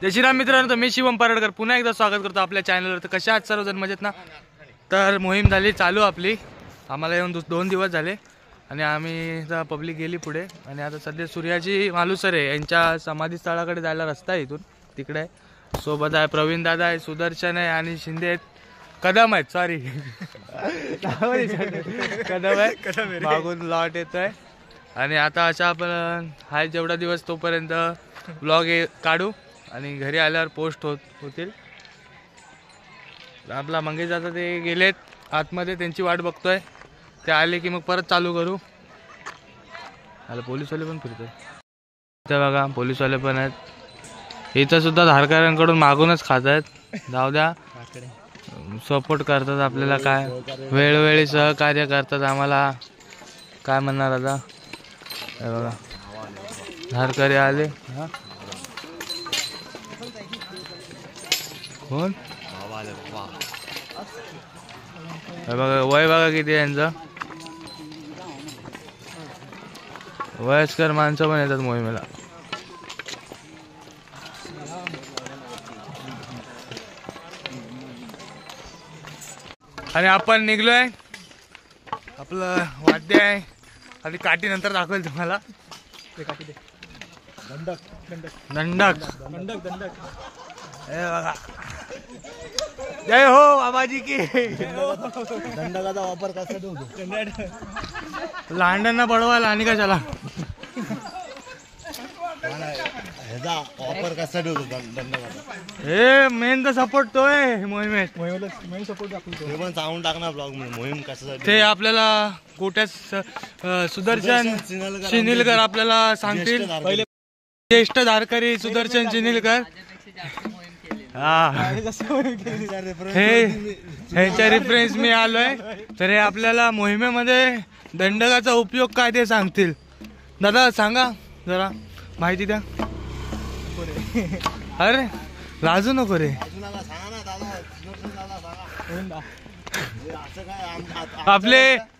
जय श्रीराम मित्रांनो, तर मी शिवम परडकर पुन्हा एकदा स्वागत करतो आपल्या चॅनलवर। तर कशा आहात सर्वजण, मजेत ना? तर मोहीम झाली चालू आपली, आम्हाला येऊन 2 दिवस झाले आणि आम्ही पब्लिक गेली पुढे आणि आता सध्या सूर्याची मालुसरे यांच्या समाधी स्थळाकडे जायला रस्ता आहे इथून तिकडे। सोबत आहे प्रवीण दादा आहे, सुदर्शन आहे आणि शिंदे आहेत, कदम आहेत, सॉरी कदम आहे, मागून लॉट येत आहे। आणि आता अशा आपण हाय जेवढा दिवस तोपर्यंत ब्लॉग काढू आणि घरी आल्यावर पोस्ट होतील। आपला मंगेश आता ते गेलेत आतमध्ये, त्यांची वाट बघतोय, ते आले की मग परत चालू करू। आला पोलीसवाले पण फिरतोय ते बघा, पोलीसवाले पण आहेत इथं सुद्धा, धारकऱ्यांकडून मागूनच खात आहेत। जाऊ द्या, सपोर्ट करतात आपल्याला, काय वेळोवेळी सहकार्य करतात आम्हाला, काय म्हणणार आता। हे बघा धारकरी आले, हा कोण बघा, वय बघा किती यांचं, वयस्कर माणसं पण येतात मोहिमेला। आणि आपण निघलोय, आपलं वाद्य आहे आणि काठी नंतर दाखवेल तुम्हाला। दंडक बघा, जय हो बाबाजी की। दंडकाचा वापर कसा ठेवतो, लांडांना पडवायला आणि कशाला ह्याचा वापर कसा ठेवतो दंडकाचा? हे मेन तर सपोर्ट तो आहे मोहिमेत, मोहीम सपोर्ट दाखवतो, हे पण सांगून टाकणार ब्लॉग मध्ये मोहीम कशासाठी ते आपल्याला कोट्यात सुदर्शन शिनिलकर आपल्याला सांगतील। ज्येष्ठ धारकरी सुदर्शन शिनिलकर, हा ह्यांच्या रेफरन्स मी आलोय, तर हे आपल्याला मोहिमेमध्ये दंडकाचा उपयोग काय ते सांगतील। दादा सांगा जरा, माहिती द्या। अरे लाजू नको रे,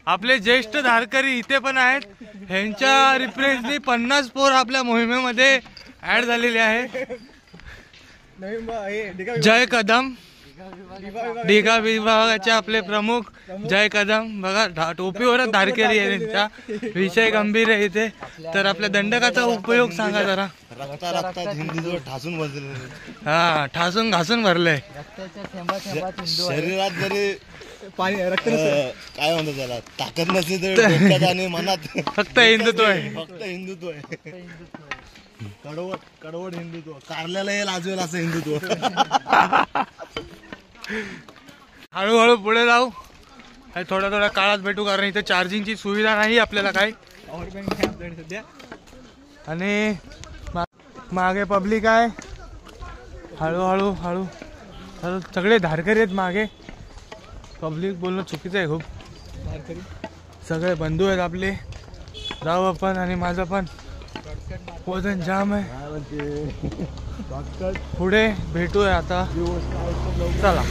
आपले ज्येष्ठ धारकरी इथे पण आहेत, ह्यांच्या रिफरन्सनी 50 पोर आपल्या मोहिमेमध्ये ऍड झालेले आहे। जय कदम, डिगा विभागाचे आपले प्रमुख जय कदम, बघा टोपीवरच धारकरी आहे त्यांचा, विषय गंभीर आहे इथे। तर आपल्या दंडकाचा उपयोग सांगा जरा। रक्तात हिंदुत्व ठासून बसलेलं, हा ठासून घासून भरलंय, शरीरात जरी पाणी रक्त काय म्हणतात त्याला, ताकद नसली तरी डोक्यात आणि मनात फक्त हिंदुत्व आहे, फक्त हिंदुत्व आहे। कडवट हिंदुत्व, कारल्याला हे लाजवेल असं हिंदुत्व। हळूहळू पुढे जाऊ, थोड्या काळात भेटू, कारण इथे चार्जिंगची सुविधा नाही आपल्याला काही, आणि मागे पब्लिक आहे। हळूहळू हळू सगळे धारकरी आहेत मागे, पब्लिक बोलणं चुकीचं आहे खूप, सगळे बंधू आहेत आपले। जाऊ आपण, आणि माझं पण वजन जाम आहे, पुढे भेटूया आता, चला।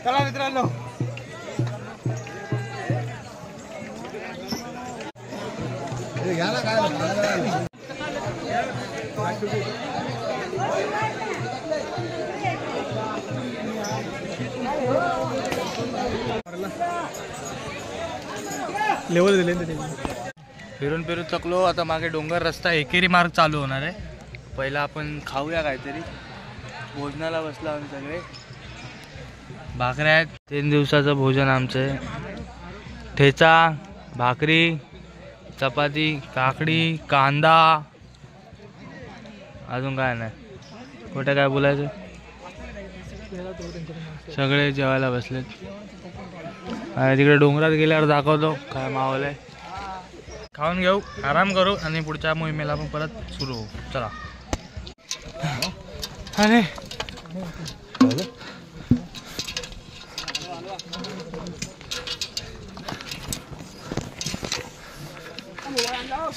चला मित्रांनो, लेवल दिले, फिरून थकलो आता। मागे डोंगर रस्ता एकेरी मार्ग चालू होणार आहे, पहिला आपण खाऊया काहीतरी, भोजनाला बसलो आम्ही सगळे। भाकऱ्या आहेत, 3 दिवसाचं भोजन आमचं आहे, ठेचा, भाकरी, चपाती, काकडी, कांदा, अजून काय नाही, कुठे काय बोलायचं, सगळे जेवायला बसलेत। आणि तिकडे डोंगरात गेल्यावर दाखवतो काय माहोल आहे, खाऊन घेऊ, आराम करू आणि पुढच्या मोहिमेला आपण परत सुरू होऊ। चला। अरे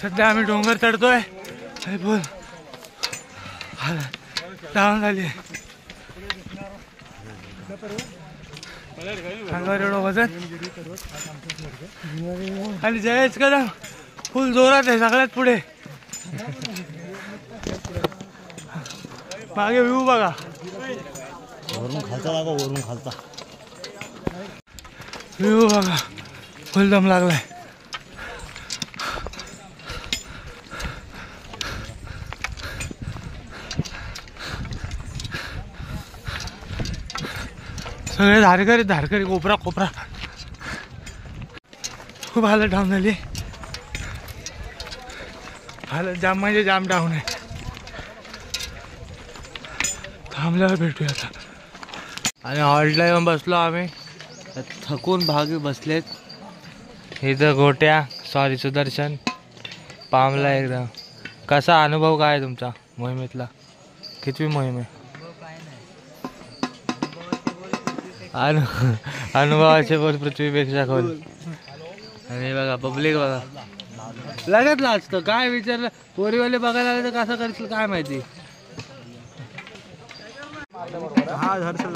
सध्या आम्ही डोंगर चढतोय. बोल डाऊन झाली. अंगावर एवढं वजन आणि जयच कदम फुल जोरात आहे सगळ्यात पुढे. मागे व्ह्यू बघा. वरून खालचा लागा, वरून खालचा व्ह्यू बघा. फुल दम लागलाय. सगळे धारकरी कोपरा खूप हालत डाऊन झाली. हालत जाम म्हणजे जाम डाऊन आहे. थांबल्यावर भेटूया आता. आणि हॉल्टला येऊन बसलो आम्ही. थकून भागी बसलेत. इथं गोट्या सुदर्शन पामला एकदम. कसा अनुभव काय आहे तुमचा मोहिमेतला? कितवी मोहीम आहे? अनुभवाचे बोल पृथ्वीपेक्षा खोल. आणि बघा पब्लिक बघा लगेच लाजतं. काय विचारलं पोरीवाले बघायला आले तर कसं करशील काय माहिती. हा हर्षल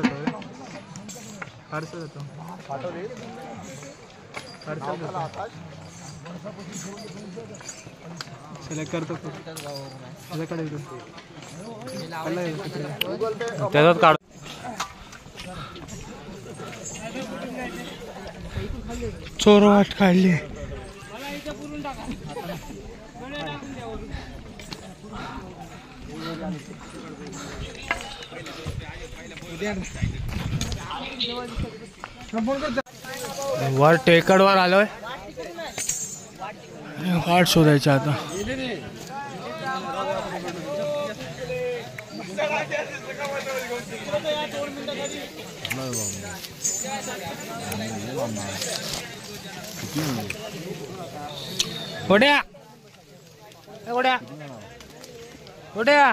सिलेक्ट करतो त्याच्यात काढ. चोरवाट काढली. वर टेकडवर आलोय. वाट शोधायची आता. गोड्या गोड्या गोड्या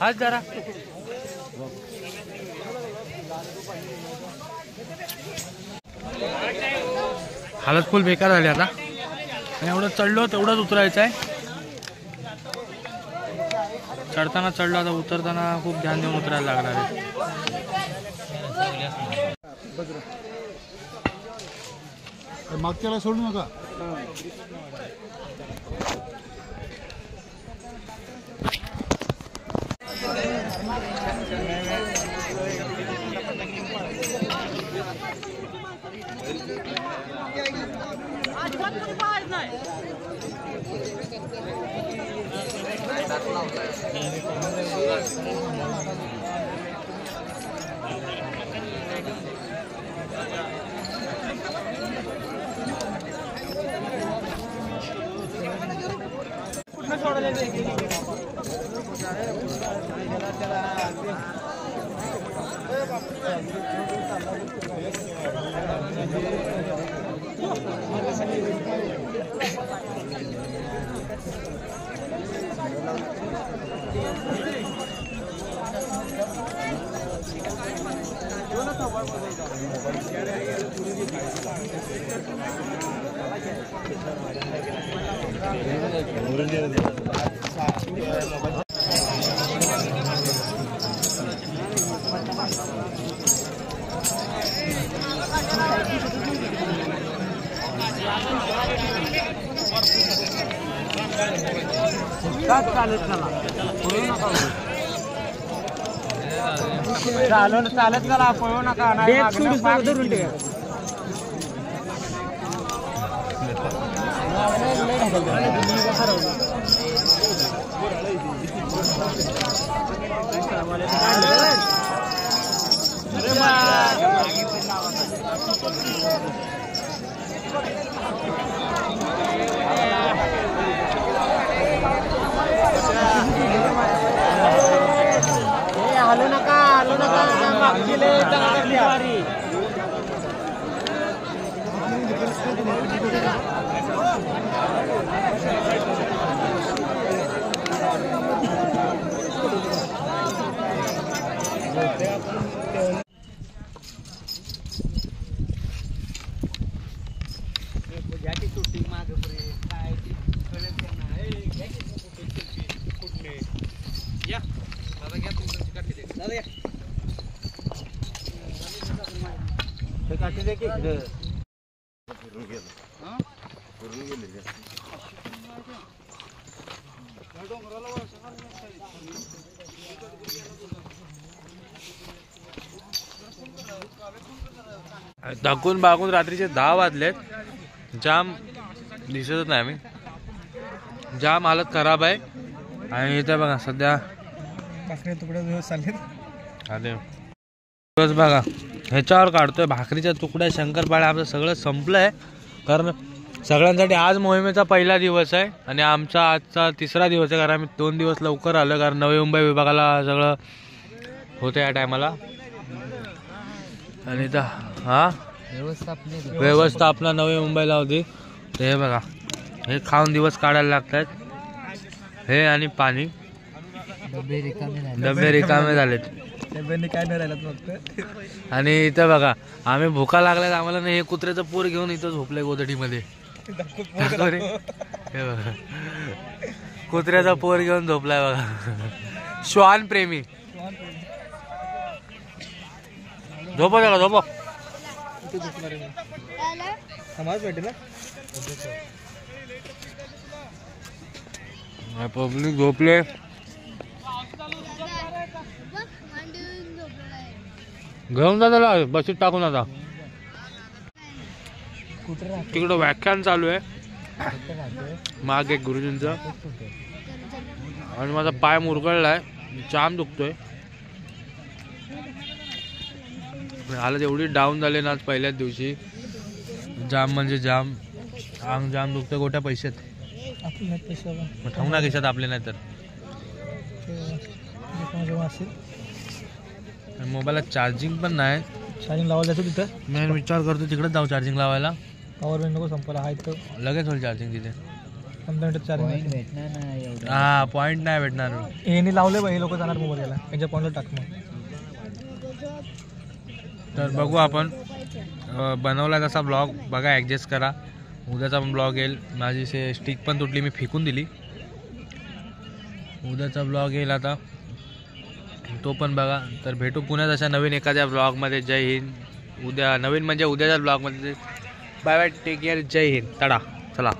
हात जरा. हालत फुल बेकार झाली आता. आणि एवढं चढलो तेवढंच उतरायचं आहे. चढताना चढलो आता उतरताना खूप ध्यान देऊन उतरायला लागणार आहे. मागच्याला सोडू नका. चालत चला पळू नका. हलू नका थकून बागून रात्रीचे 10 वाजलेत. जाम दिसतच नाही आम्ही. जाम हालत खराब आहे. आणि इथे बघा सध्या तुकडे दिवस चाललेत. अरे दिवस बघा ह्याच्यावर काढतोय भाकरीच्या तुकड्या शंकरपाळ्या. आपलं सगळं संपलंय कारण सगळ्यांसाठी आज मोहिमेचा पहिला दिवस आहे आणि आमचा आजचा 3रा दिवस आहे. कारण आम्ही 2 दिवस लवकर आलो कारण नवी मुंबई विभागाला सगळं होतं या टायमाला. आणि हा व्यवस्थापना नवी मुंबईला होती. तर हे बघा हे खाऊन दिवस काढायला लागतात. हे आणि पाणी डबे रिकामे झालेत. काय नाही राहिलं फक्त. आणि इथं बघा आम्ही भुका लागल्यात आम्हाला नाही. हे कुत्र्याचं पोर घेऊन इथं झोपलंय गोदडीमध्ये. हे बघा कुत्र्याचा पोर घेऊन झोपलाय बघा. श्वान प्रेमी. झोपा त्याला झोपा. पब्लिक झोपले. घेऊन जा त्याला बशीत टाकून. आता तिकडं व्याख्यान चालू आहे माग एक गुरुजींचं. आणि माझा पाय मुरगळलाय. जाम दुखतोय. हालत एवढी डाऊन झाली ना आज पहिल्याच दिवशी. जाम म्हणजे जाम. अंग जाम दुखतोय. गोट्या पैशात ठेवू ना खिशात आपले नाही तर. मोबाईलला चार्जिंग पण नाही. चार्जिंग लावायला जायचं तिथं. मी विचार करतो तिकडेच जाऊ चार्जिंग लावायला. पॉवर बँक नको संपायला. आहे तर लगेच होईल चार्जिंग तिथे. 15 मिनिट चार्जिंग भेटणार नाही. हा पॉईंट नाही भेटणार. हे लावले बाई लोक जाणार मोबाईलला. त्यांच्या पॉईंटला टाक मग. तर बघू आपण बनवला तसा ब्लॉग बघा. ॲडजस्ट करा. उद्याचा पण ब्लॉग येईल. माझी स्टिक पण तुटली मी फेकून दिली. उद्याचा ब्लॉग येईल आता तो पण बघा. तर भेटू पुण्यात अशा नवीन एखाद्या ब्लॉगमध्ये. जय हिंद. उद्या नवीन म्हणजे उद्याच्या ब्लॉगमध्ये. Bye bye. Take care. Jai Hind. तडा चला.